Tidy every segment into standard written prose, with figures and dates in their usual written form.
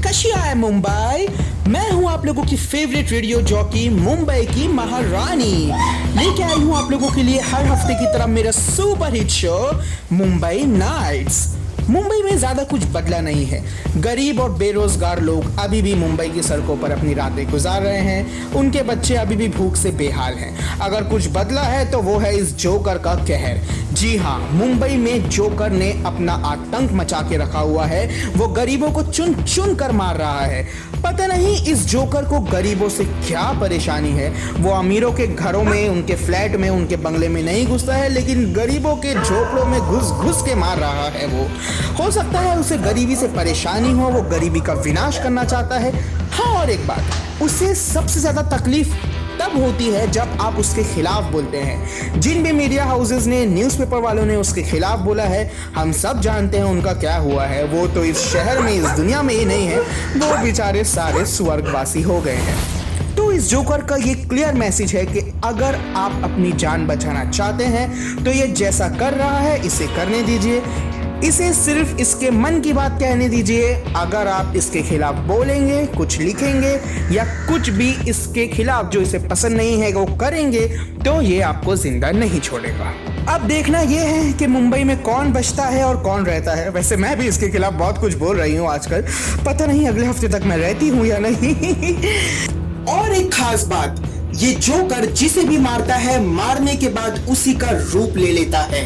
कशी आहे मुंबई। मैं हूं आप लोगों की फेवरेट रेडियो जॉकी मुंबई की महारानी। लेके आई हूं आप लोगों के लिए हर हफ्ते की तरह मेरा super hit show Mumbai nights. Mumbai में ज्यादा कुछ बदला नहीं है। गरीब और बेरोजगार लोग अभी भी मुंबई की सड़कों पर अपनी रातें गुजार रहे हैं। उनके बच्चे अभी भी भूख से बेहाल हैं। अगर कुछ बदला है तो वो है इस जोकर का कहर। जी हाँ, मुंबई में जोकर ने अपना आतंक मचा के रखा हुआ है। वो गरीबों को चुन चुन कर मार रहा है। पता नहीं इस जोकर को गरीबों से क्या परेशानी है। वो अमीरों के घरों में, उनके फ्लैट में, उनके बंगले में नहीं घुसता है, लेकिन गरीबों के झोपड़ों में घुस घुस के मार रहा है। वो हो सकता है उसे गरीबी से परेशानी हो, वो गरीबी का विनाश करना चाहता है। हाँ, और एक बात, उसे सबसे ज्यादा तकलीफ तब होती है जब आप उसके खिलाफ बोलते हैं। जिन भी मीडिया हाउसेस ने, न्यूज़पेपर वालों ने उसके खिलाफ बोला है, हम सब जानते हैं उनका क्या हुआ है। वो तो इस शहर में, इस दुनिया में ही नहीं है, वो बेचारे सारे स्वर्गवासी हो गए हैं। तो इस जोकर का ये क्लियर मैसेज है कि अगर आप अपनी जान बचाना चाहते हैं तो ये जैसा कर रहा है इसे करने दीजिए। इसे सिर्फ इसके मन की बात कहने दीजिए। अगर आप इसके खिलाफ बोलेंगे, कुछ लिखेंगे या कुछ भी इसके खिलाफ जो इसे पसंद नहीं है वो करेंगे तो ये आपको जिंदा नहीं छोड़ेगा। अब देखना यह है कि मुंबई में कौन बचता है और कौन रहता है। वैसे मैं भी इसके खिलाफ बहुत कुछ बोल रही हूँ आजकल, पता नहीं अगले हफ्ते तक मैं रहती हूँ या नहीं। और एक खास बात, ये जोकर जिसे भी मारता है, मारने के बाद उसी का रूप ले लेता है।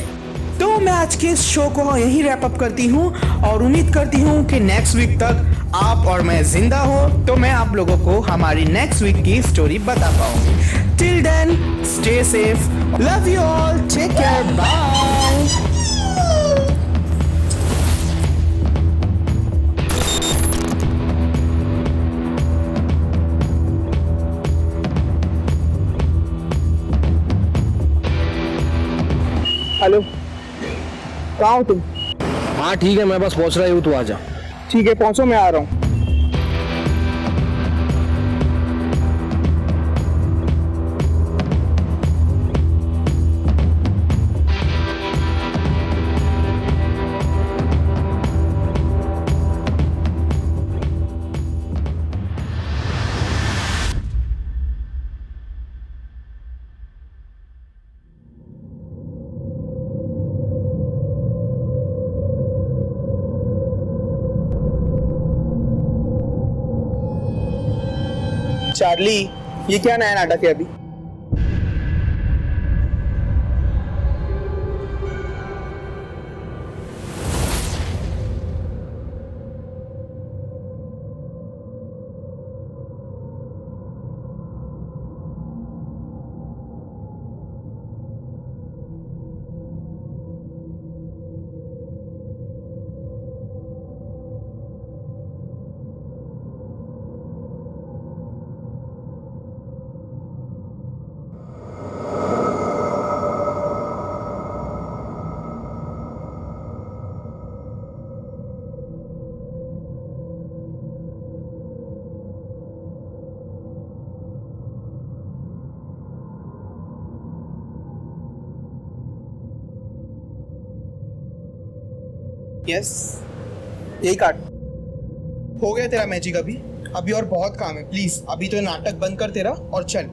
तो मैं आज के इस शो को यहीं रैप अप करती हूँ और उम्मीद करती हूँ कि नेक्स्ट वीक तक आप और मैं जिंदा हो तो मैं आप लोगों को हमारी नेक्स्ट वीक की स्टोरी बता पाऊंगी। Till then stay safe, love you all, take care, bye. Hello, कहाँ हो तुम? हाँ ठीक है, मैं बस पहुंच रहा हूँ, तू आ जा। ठीक है, पहुंचो, मैं आ रहा हूँ। चार्ली, ये क्या नया नाटक है अभी? यस, यही काट। हो गया तेरा मैजिक। अभी और बहुत काम है। प्लीज अभी तो नाटक बंद कर तेरा और चल।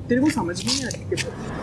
तेरे को समझ में नहीं आ रही।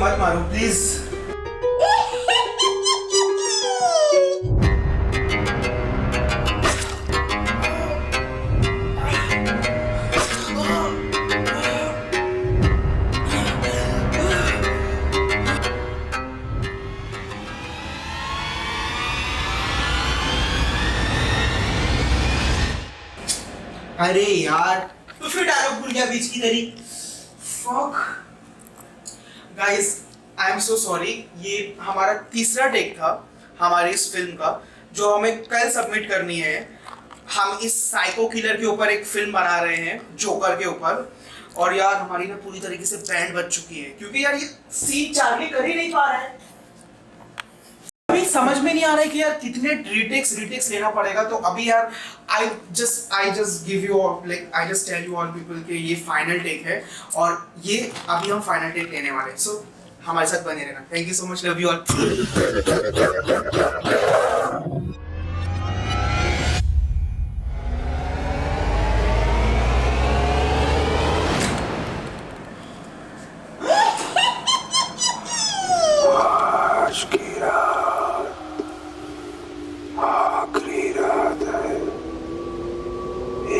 मत मारो प्लीज। अरे यार तो फिर डायलॉग भूल गया बीच की तरी। Fuck guys, I am so sorry. ये हमारा तीसरा टेक था हमारी इस फिल्म का, जो हमें कल सबमिट करनी है। हम इस साइको किलर के ऊपर एक फिल्म बना रहे हैं, जोकर के ऊपर। और यार हमारी ना पूरी तरीके से बैंड बज चुकी है, क्योंकि यार ये सीन चार्ली कर ही नहीं पा रहा है। अभी समझ में नहीं आ रहा है कि यार कितने रीटेक्स लेना पड़ेगा। तो अभी यार I just give you like I just tell you all people कि ये फाइनल टेक है, और ये अभी हम फाइनल टेक लेने वाले हैं। सो हमारे साथ बने रहना। Thank you so much, love you all.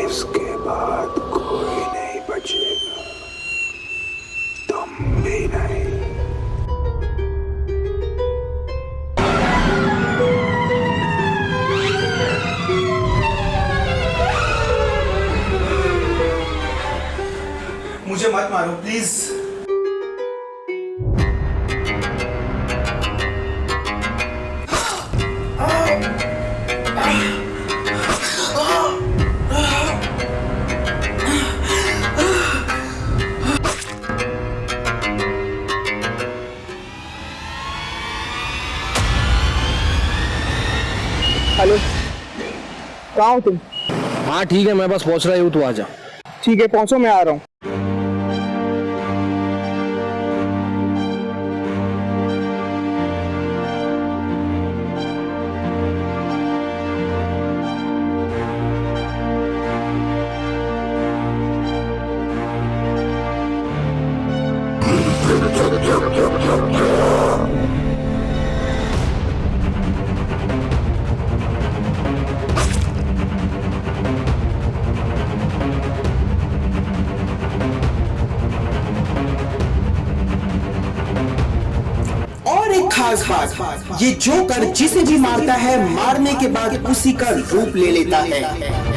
इसके बाद कोई नहीं बचेगा, तुम भी नहीं। मुझे मत मारो प्लीज। हेलो, कहाँ हो तुम? हाँ ठीक है, मैं बस पहुंच रहा हूँ, तू आ जा। ठीक है, पहुंचो, मैं आ रहा हूँ। और एक खास बात, ये जोकर जिसे भी मारता है, मारने के बाद उसी का रूप ले लेता है।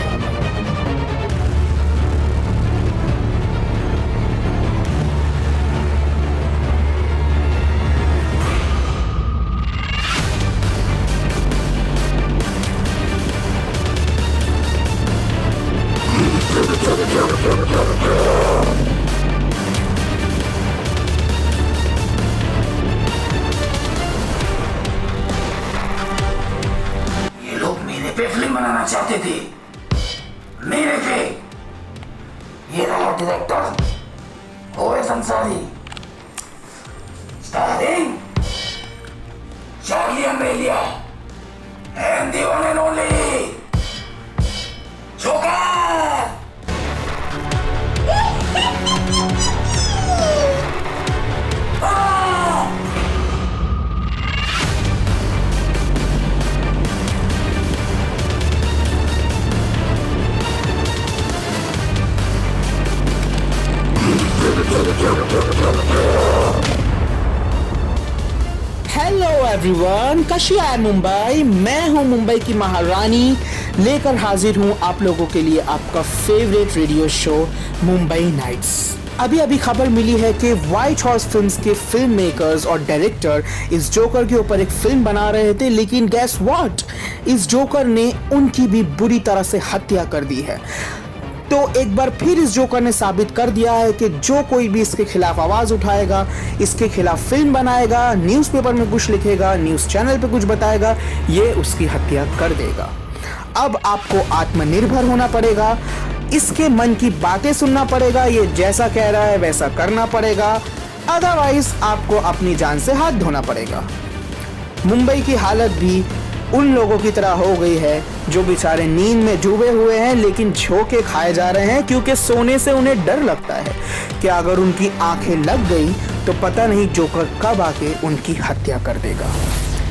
पे फिल्म बनाना चाहते थे, मेरे पे। ये रहा director O S Ansari, starring Charlie अम्ब्रेलिया and the one and only joker. Hello everyone, कशी है मुंबई। मैं हूं मुंबई की महारानी, लेकर हाजिर हूं आप लोगों के लिए आपका favourite radio show Mumbai nights. अभी खबर मिली है कि व्हाइट हॉर्स फिल्म्स के फिल्म मेकर्स और डायरेक्टर इस जोकर के ऊपर एक फिल्म बना रहे थे, लेकिन गैस व्हाट, इस जोकर ने उनकी भी बुरी तरह से हत्या कर दी है। तो एक बार फिर इस जोकर ने साबित कर दिया है कि जो कोई भी इसके खिलाफ आवाज उठाएगा, इसके खिलाफ फिल्म बनाएगा, न्यूज़पेपर में कुछ लिखेगा, न्यूज़ चैनल पे कुछ बताएगा, ये उसकी हत्या कर देगा। अब आपको आत्मनिर्भर होना पड़ेगा, इसके मन की बातें सुनना पड़ेगा, ये जैसा कह रहा है वैसा करना पड़ेगा, अदरवाइज आपको अपनी जान से हाथ धोना पड़ेगा। मुंबई की हालत भी उन लोगों की तरह हो गई है जो बेचारे नींद में डूबे हुए हैं, लेकिन झोंके खाए जा रहे हैं, क्योंकि सोने से उन्हें डर लगता है कि अगर उनकी आंखें लग गई तो पता नहीं जोकर कब आके उनकी हत्या कर देगा।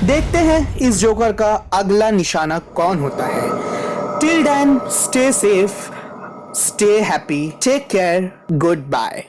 देखते हैं इस जोकर का अगला निशाना कौन होता है। Till then stay safe, stay happy, take care, good bye.